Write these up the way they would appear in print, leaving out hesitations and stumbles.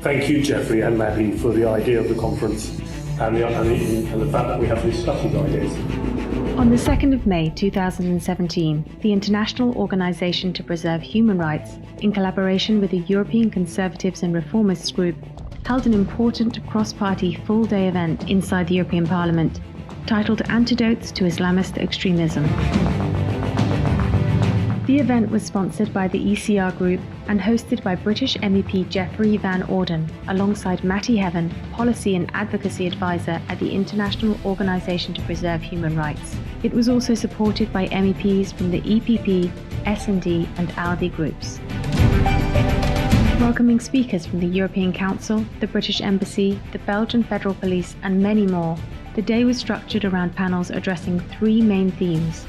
Thank you, Jeffrey and Maddie, for the idea of the conference and the fact that we have discussed these ideas. On the 2nd of May 2017, the International Organization to Preserve Human Rights, in collaboration with the European Conservatives and Reformists Group, held an important cross-party full-day event inside the European Parliament, titled Antidotes to Islamist Extremism. The event was sponsored by the ECR Group and hosted by British MEP Geoffrey Van Orden, alongside Matty Heaven, Policy and Advocacy Advisor at the International Organisation to Preserve Human Rights. It was also supported by MEPs from the EPP, S&D and ALDE groups. Welcoming speakers from the European Council, the British Embassy, the Belgian Federal Police and many more, the day was structured around panels addressing three main themes: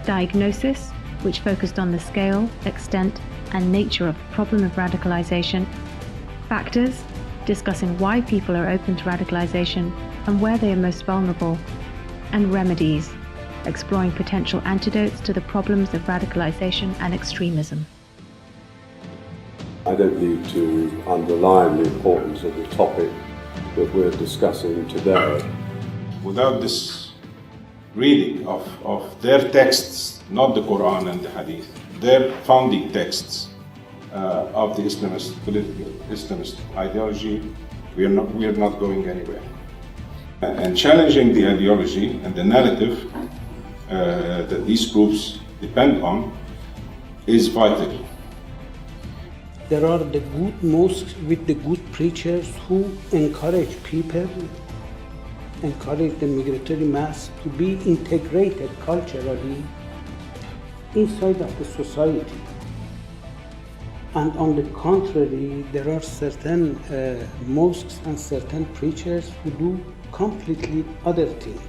diagnosis, which focused on the scale, extent, and nature of the problem of radicalization; factors, discussing why people are open to radicalization and where they are most vulnerable; and remedies, exploring potential antidotes to the problems of radicalization and extremism. I don't need to underline the importance of the topic that we're discussing today. Without this reading of their texts, not the Quran and the Hadith, their founding texts of the Islamist ideology, we are not going anywhere. And challenging the ideology and the narrative that these groups depend on is vital. There are the good mosques with the good preachers who encourage people, encourage the migratory mass to be integrated culturally inside of the society. And on the contrary, there are certain mosques and certain preachers who do completely other things.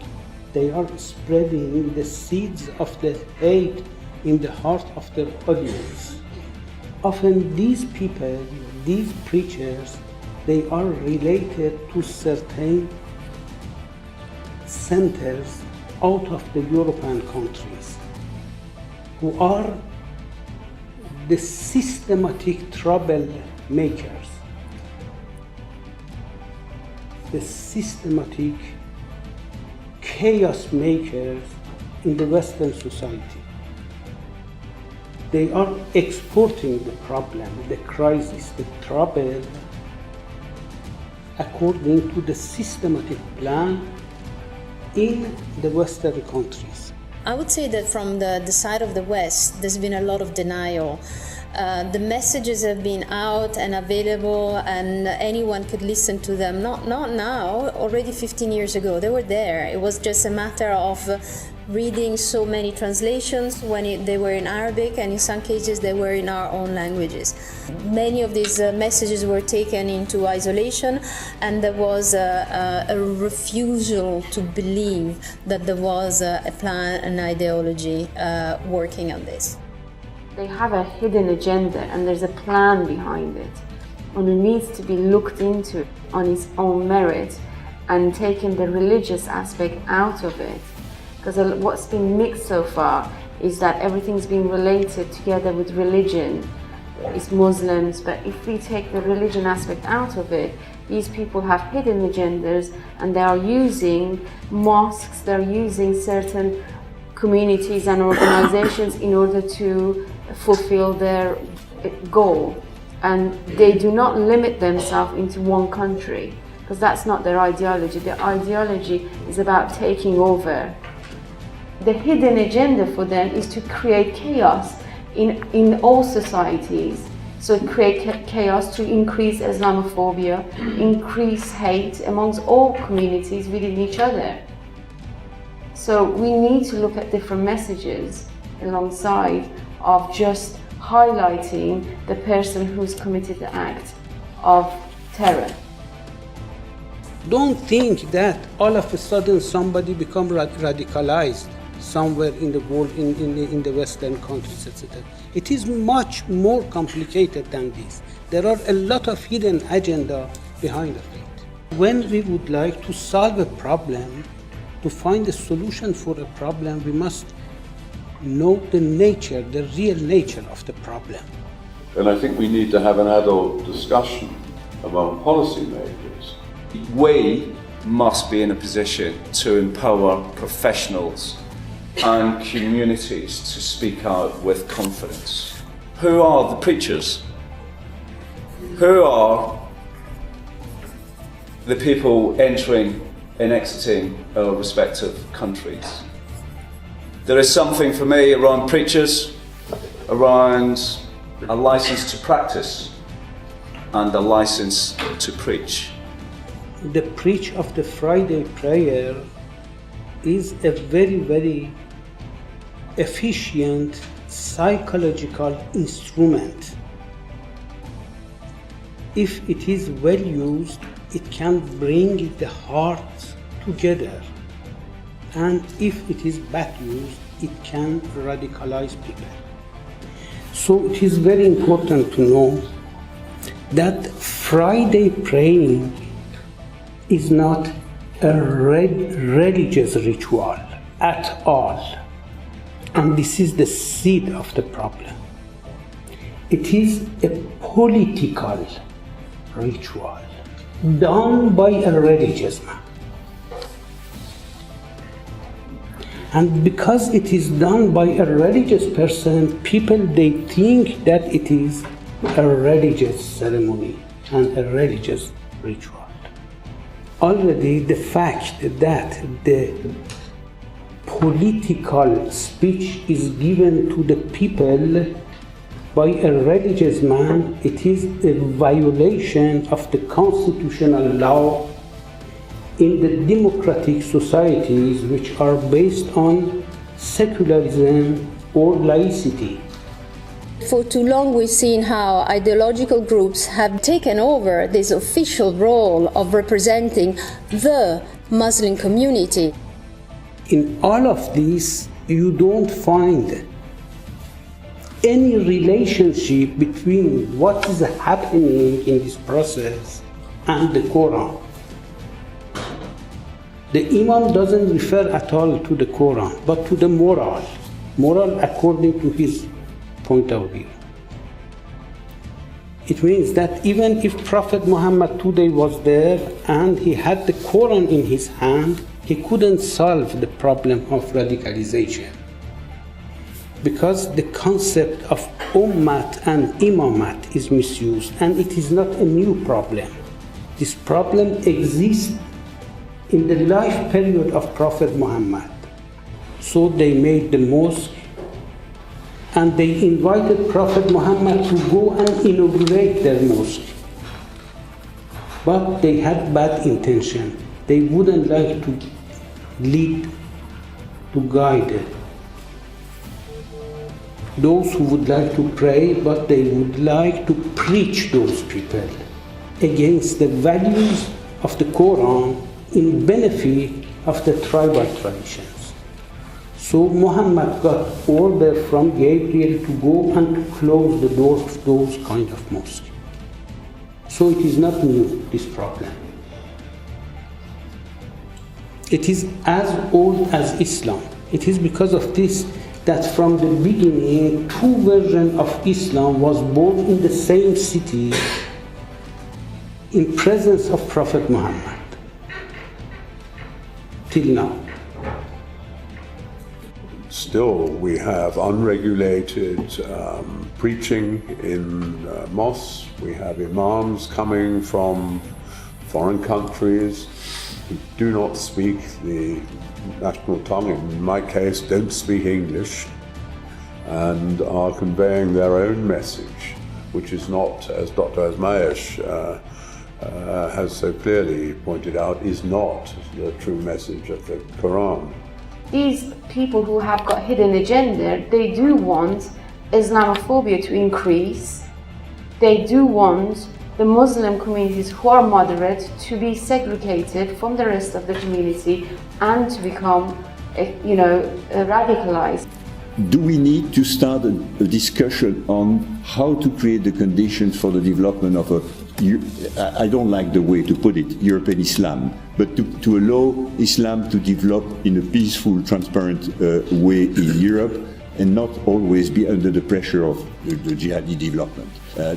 They are spreading the seeds of the hate in the heart of their audience. Often these people, these preachers, they are related to certain centers out of the European countries who are the systematic troublemakers, the systematic chaos makers in the Western society. They are exporting the problem, the crisis, the trouble according to the systematic plan in the Western countries. I would say that from the side of the West, there's been a lot of denial. The messages have been out and available, and anyone could listen to them. Not now, already 15 years ago, they were there. It was just a matter of reading so many translations when they were in Arabic, and in some cases they were in our own languages. Many of these messages were taken into isolation, and there was a refusal to believe that there was a plan, an ideology working on this. They have a hidden agenda and there's a plan behind it, and it needs to be looked into on its own merit and taken the religious aspect out of it. Because what's been mixed so far is that everything's been related together with religion. It's Muslims, but if we take the religion aspect out of it, these people have hidden agendas and they are using mosques, they're using certain communities and organizations in order to fulfill their goal. And they do not limit themselves into one country, because that's not their ideology. Their ideology is about taking over. The hidden agenda for them is to create chaos in all societies. So create chaos to increase Islamophobia, increase hate amongst all communities within each other. So we need to look at different messages alongside of just highlighting the person who's committed the act of terror. Don't think that all of a sudden somebody become radicalized somewhere in the world, in the Western countries, etc. It is much more complicated than this. There are a lot of hidden agenda behind it. When we would like to solve a problem, to find a solution for a problem, we must know the nature, the real nature of the problem. And I think we need to have an adult discussion among policymakers. We must be in a position to empower professionals and communities to speak out with confidence. Who are the preachers? Who are the people entering and exiting our respective countries? There is something for me around preachers, around a license to practice and a license to preach. The preach of the Friday prayer is a very, very efficient psychological instrument. If it is well used, it can bring the hearts together. And if it is bad used, it can radicalize people. So it is very important to know that Friday praying is not a religious ritual at all. And this is the seed of the problem. It is a political ritual done by a religious man. And because it is done by a religious person, people, they think that it is a religious ceremony and a religious ritual. Already the fact that the political speech is given to the people by a religious man, it is a violation of the constitutional law in the democratic societies which are based on secularism or laicity. For too long we've seen how ideological groups have taken over this official role of representing the Muslim community. In all of this, you don't find any relationship between what is happening in this process and the Quran. The Imam doesn't refer at all to the Quran, but to the moral according to his point of view. It means that even if Prophet Muhammad today was there and he had the Quran in his hand, he couldn't solve the problem of radicalization. Because the concept of ummat and imamat is misused, and it is not a new problem. This problem exists in the life period of Prophet Muhammad. So they made the mosque and they invited Prophet Muhammad to go and inaugurate their mosque. But they had bad intention. They wouldn't like to lead, to guide those who would like to pray, but they would like to preach those people against the values of the Quran in benefit of the tribal traditions. So Muhammad got order from Gabriel to go and to close the doors of those kind of mosques. So it is not new, this problem. It is as old as Islam. It is because of this that from the beginning, two versions of Islam was born in the same city in presence of Prophet Muhammad. Till now. Still, we have unregulated preaching in mosques. We have imams coming from foreign countries who do not speak the national tongue, in my case, don't speak English, and are conveying their own message, which is not, as Dr. Azmayesh has so clearly pointed out, is not the true message of the Quran. These people who have got hidden agenda, they do want Islamophobia to increase. They do want the Muslim communities who are moderate to be segregated from the rest of the community and to become, radicalized. Do we need to start a discussion on how to create the conditions for the development of I don't like the way to put it, European Islam, but to allow Islam to develop in a peaceful, transparent way in Europe, and not always be under the pressure of the jihadi development.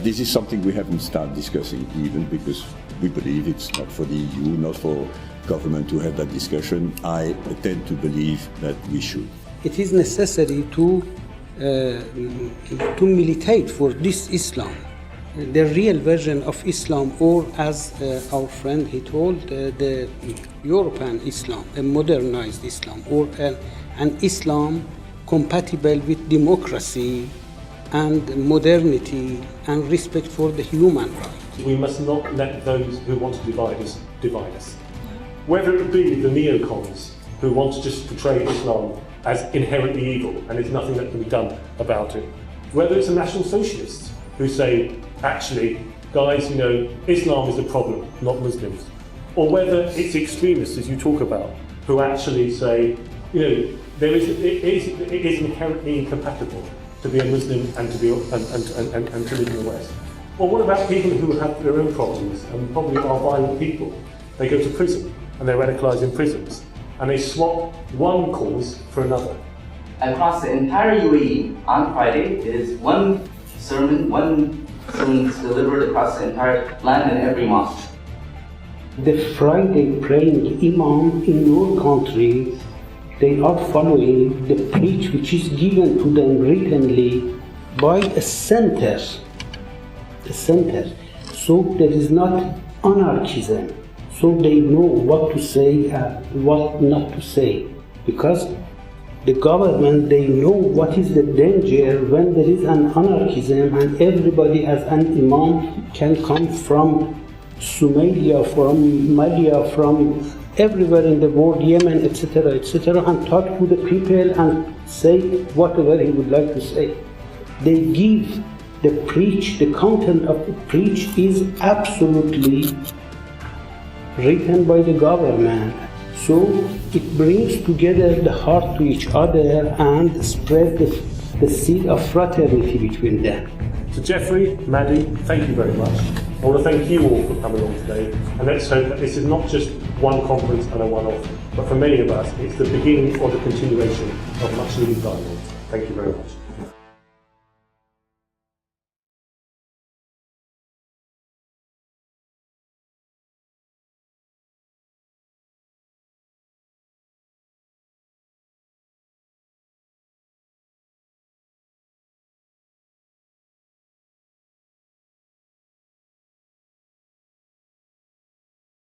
This is something we haven't started discussing even because we believe it's not for the EU, not for government to have that discussion. I tend to believe that we should. It is necessary to militate for this Islam, the real version of Islam, or as our friend he told, the European Islam, a modernized Islam, or an Islam compatible with democracy and modernity and respect for the human right. We must not let those who want to divide us. Whether it be the neocons who want to just portray Islam as inherently evil and there's nothing that can be done about it, whether it's the National Socialists who say, actually, guys, Islam is a problem, not Muslims, or whether it's extremists, as you talk about, who actually say, it is inherently incompatible to be a Muslim and to live in the West. Or what about people who have their own problems and probably are violent people? They go to prison and they're radicalised in prisons and they swap one cause for another. Across the entire UAE on Friday, it is one sermon delivered across the entire land in every mosque. The Friday praying imam in your country, they are following the preach which is given to them writtenly by a center. So there is not anarchism. So they know what to say and what not to say. Because the government, they know what is the danger when there is an anarchism and everybody as an imam can come from Somalia, from Mali, from everywhere in the world, Yemen, etc., and talk to the people and say whatever he would like to say. They give the preach, the content of the preach is absolutely written by the government. So it brings together the heart to each other and spread the seed of fraternity between them. So Jeffrey, Maddie, thank you very much. I want to thank you all for coming on today, and let's hope that this is not just one conference and a one-off, but for many of us, it's the beginning or the continuation of much needed dialogue. Thank you very much.